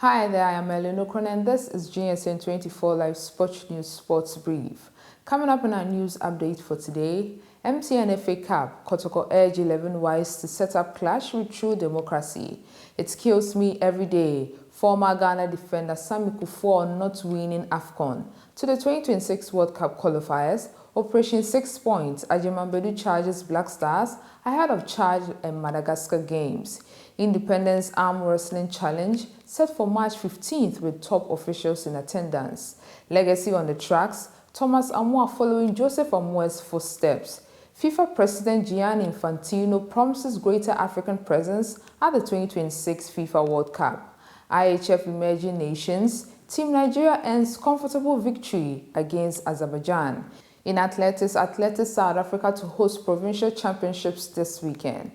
Hi there, I am Elinokron and this is GSN 24 Live Sports News Sports Brief. Coming up in our news update for today, MTN FA Cup, Kotoko urge 11 Wise to set up clash with true democracy. It kills me every day. Former Ghana defender Sammy Kufuor not winning AFCON. To the 2026 World Cup qualifiers, Operation 6 Points, Agyemang Badu charges Black Stars ahead of Chad and Madagascar games. Independence Arm Wrestling Challenge set for March 15th with top officials in attendance. Legacy on the tracks, Thomas Amoah following Joseph Amoah's footsteps. FIFA President Gianni Infantino promises greater African presence at the 2026 FIFA World Cup. IHF Emerging Nations, Team Nigeria ends comfortable victory against Azerbaijan. In athletics, South Africa to host provincial championships this weekend.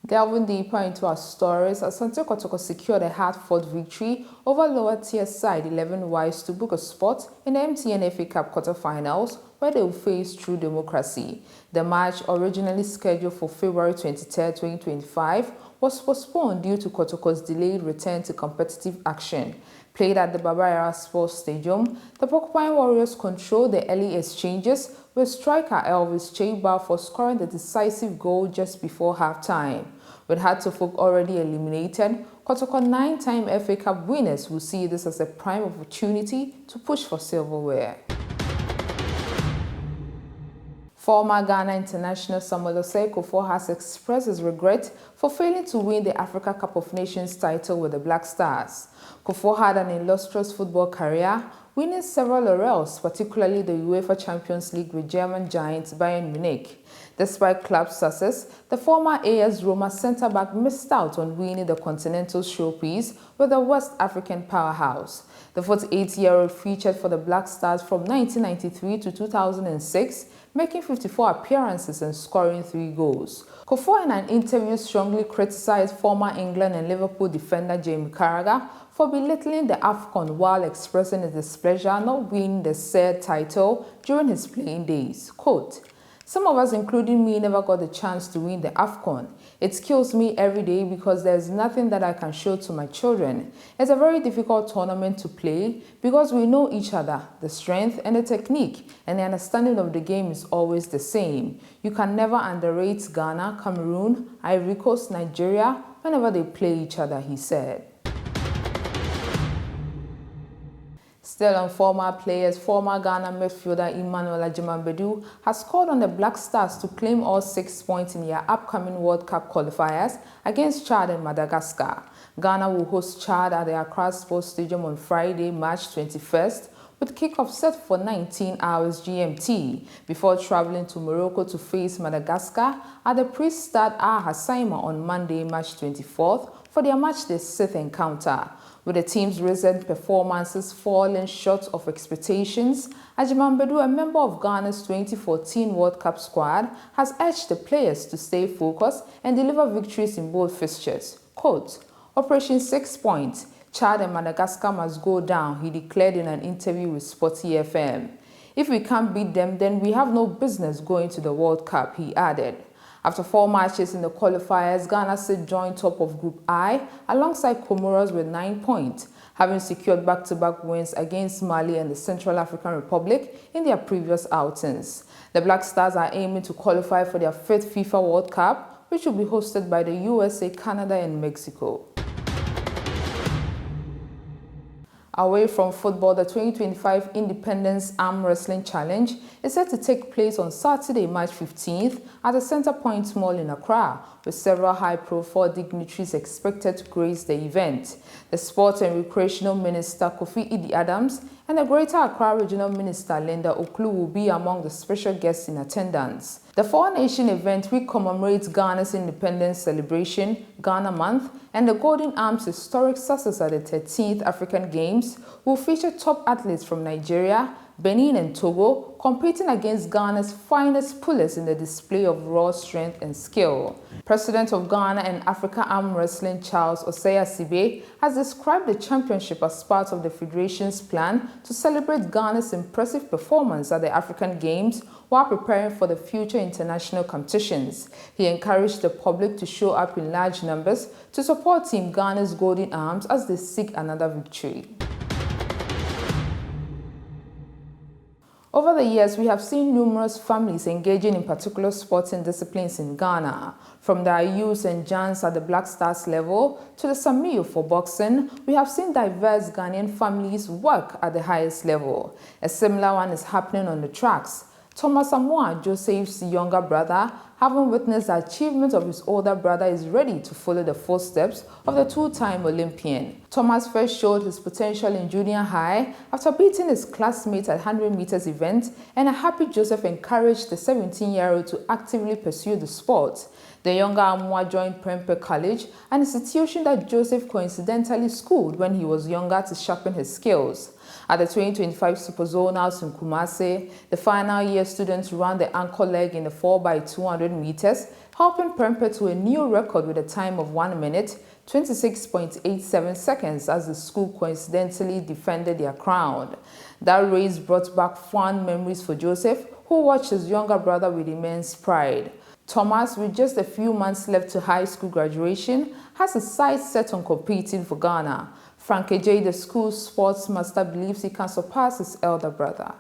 Delving deeper into our stories, Asante Kotoko secured a hard-fought victory over lower-tier side 11 Wise to book a spot in the MTN FA Cup quarterfinals, where they will face True Democracy. The match, originally scheduled for February 23, 2025, was postponed due to Kotoko's delayed return to competitive action. Played at the Baba Sports Stadium, the Porcupine Warriors controlled the early exchanges, with striker Elvis Cheiba for scoring the decisive goal just before halftime. With Hartlepool already eliminated, Kotoko 9-time FA Cup winners will see this as a prime opportunity to push for silverware. Former Ghana international Samuel Osei Kufuor has expressed his regret for failing to win the Africa Cup of Nations title with the Black Stars. Kufuor had an illustrious football career, winning several laurels, particularly the UEFA Champions League with German giants Bayern Munich. Despite club success, the former AS Roma centre-back missed out on winning the Continental Showpiece with the West African powerhouse. The 48-year-old featured for the Black Stars from 1993 to 2006, making 54 appearances and scoring 3 goals. Kufuor in an interview strongly criticized former England and Liverpool defender Jamie Carragher for belittling the AFCON while expressing his displeasure not winning the said title during his playing days. Quote, "Some of us, including me, never got the chance to win the AFCON. It kills me every day because there's nothing that I can show to my children. It's a very difficult tournament to play because we know each other, the strength and the technique, and the understanding of the game is always the same. You can never underrate Ghana, Cameroon, Ivory Coast, Nigeria whenever they play each other," he said. Still on former players, former Ghana midfielder Agyemang Badu has called on the Black Stars to claim all 6 points in their upcoming World Cup qualifiers against Chad and Madagascar. Ghana will host Chad at the Accra Sports Stadium on Friday, March 21st, with kickoff set for 19 hours GMT, before traveling to Morocco to face Madagascar at the pre-start Al Hassaima on Monday, March 24th, for their matchday 6th encounter. With the team's recent performances falling short of expectations, Agyemang Badu, a member of Ghana's 2014 World Cup squad, has urged the players to stay focused and deliver victories in both fixtures. Quote, "Operation 6 Points, Chad and Madagascar must go down," he declared in an interview with Sporty FM. "If we can't beat them, then we have no business going to the World Cup," he added. After 4 matches in the qualifiers, Ghana sit joint top of Group I alongside Comoros with 9 points, having secured back-to-back wins against Mali and the Central African Republic in their previous outings. The Black Stars are aiming to qualify for their 5th FIFA World Cup, which will be hosted by the USA, Canada and Mexico. Away from football, the 2025 Independence Arm Wrestling Challenge is set to take place on Saturday, March 15th at the Center Point Mall in Accra, with several high-profile dignitaries expected to grace the event. The Sport and Recreational Minister Kofi Idi Adams and the Greater Accra Regional Minister Linda Oklu will be among the special guests in attendance. The four-nation event, which commemorates Ghana's independence celebration, Ghana Month, and the Golden Arm's historic success at the 13th African Games, will feature top athletes from Nigeria, Benin and Togo competing against Ghana's finest pullers in the display of raw strength and skill. President of Ghana and Africa Arm Wrestling Charles Osei-Asibe has described the championship as part of the federation's plan to celebrate Ghana's impressive performance at the African Games while preparing for the future international competitions. He encouraged the public to show up in large numbers to support Team Ghana's Golden Arms as they seek another victory. Over the years, we have seen numerous families engaging in particular sporting disciplines in Ghana. From the Ayus and Jans at the Black Stars level to the Samiyu for boxing, we have seen diverse Ghanaian families work at the highest level. A similar one is happening on the tracks. Thomas Amoah, Joseph's younger brother, having witnessed the achievement of his older brother, is ready to follow the footsteps of the two-time Olympian. Thomas first showed his potential in junior high after beating his classmates at 100 meters event, and a happy Joseph encouraged the 17-year-old to actively pursue the sport. The younger Amoah joined Prempeh College, an institution that Joseph coincidentally schooled when he was younger to sharpen his skills. At the 2025 Super Zonals in Kumasi, the final year students ran the anchor leg in the 4x200 meters, helping Prempeh to a new record with a time of 1 minute, 26.87 seconds as the school coincidentally defended their crown. That race brought back fond memories for Joseph, who watched his younger brother with immense pride. Thomas, with just a few months left to high school graduation, has his sights set on competing for Ghana. Frank J, the school's sports master, believes he can surpass his elder brother.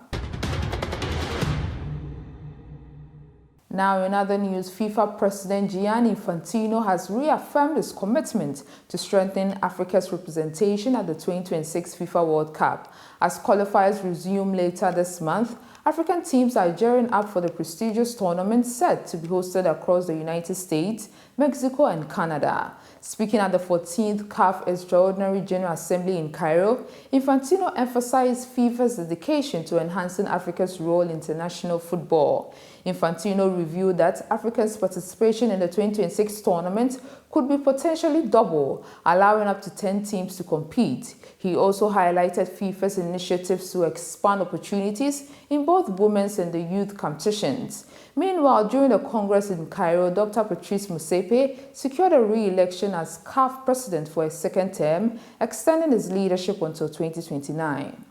Now, in other news, FIFA President Gianni Infantino has reaffirmed his commitment to strengthen Africa's representation at the 2026 FIFA World Cup. As qualifiers resume later this month, African teams are gearing up for the prestigious tournament set to be hosted across the United States, Mexico, and Canada. Speaking at the 14th CAF Extraordinary General Assembly in Cairo, Infantino emphasized FIFA's dedication to enhancing Africa's role in international football. Infantino revealed that Africa's participation in the 2026 tournament could be potentially double, allowing up to 10 teams to compete. He also highlighted FIFA's initiatives to expand opportunities in both women's and the youth competitions. Meanwhile, during the Congress in Cairo, Dr. Patrice Motsepe secured a re-election as CAF president for a second term, extending his leadership until 2029.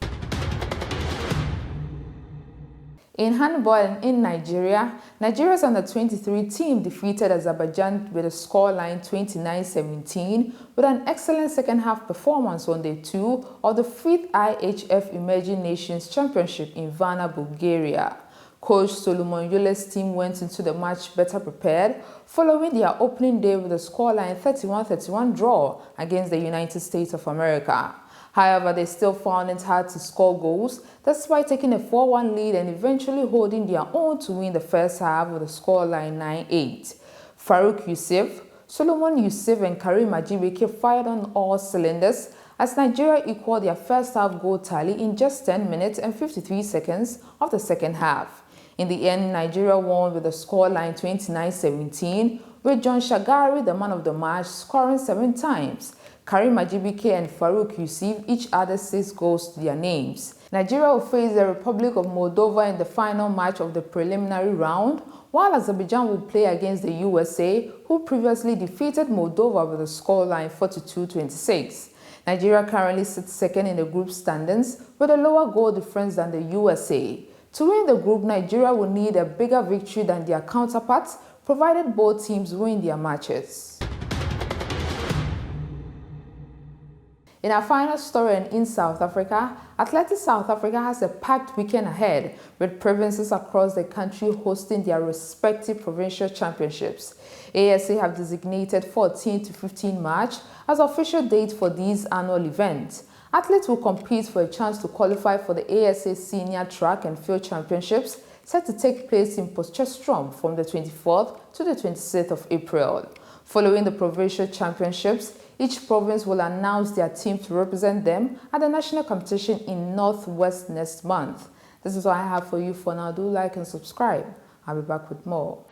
In handball and in Nigeria, Nigeria's under-23 team defeated Azerbaijan with a scoreline 29-17 with an excellent second-half performance on day 2 of the 5th IHF Emerging Nations Championship in Varna, Bulgaria. Coach Solomon Yule's team went into the match better prepared, following their opening day with a scoreline 31-31 draw against the United States of America. However, they still found it hard to score goals, despite taking a 4-1 lead and eventually holding their own to win the first half with a scoreline 9-8. Farouk Yusuf, Solomon Yusuf and Karim Ajibike fired on all cylinders as Nigeria equaled their first half goal tally in just 10 minutes and 53 seconds of the second half. In the end, Nigeria won with a scoreline 29-17, with John Shagari, the man of the match, scoring 7 times. Karim Ajibike and Farouk Yusuf each added 6 goals to their names. Nigeria will face the Republic of Moldova in the final match of the preliminary round, while Azerbaijan will play against the USA, who previously defeated Moldova with a scoreline 42-26. Nigeria currently sits second in the group standings with a lower goal difference than the USA. To win the group, Nigeria will need a bigger victory than their counterparts, provided both teams win their matches. In our final story and in South Africa, Athletics South Africa has a packed weekend ahead, with provinces across the country hosting their respective provincial championships. ASA have designated 14 to 15 March as official date for these annual events. Athletes will compete for a chance to qualify for the ASA Senior Track and Field Championships set to take place in Potchefstroom from the 24th to the 26th of April. Following the provincial championships, each province will announce their team to represent them at the national competition in Northwest next month. This is all I have for you for now. Do like and subscribe. I'll be back with more.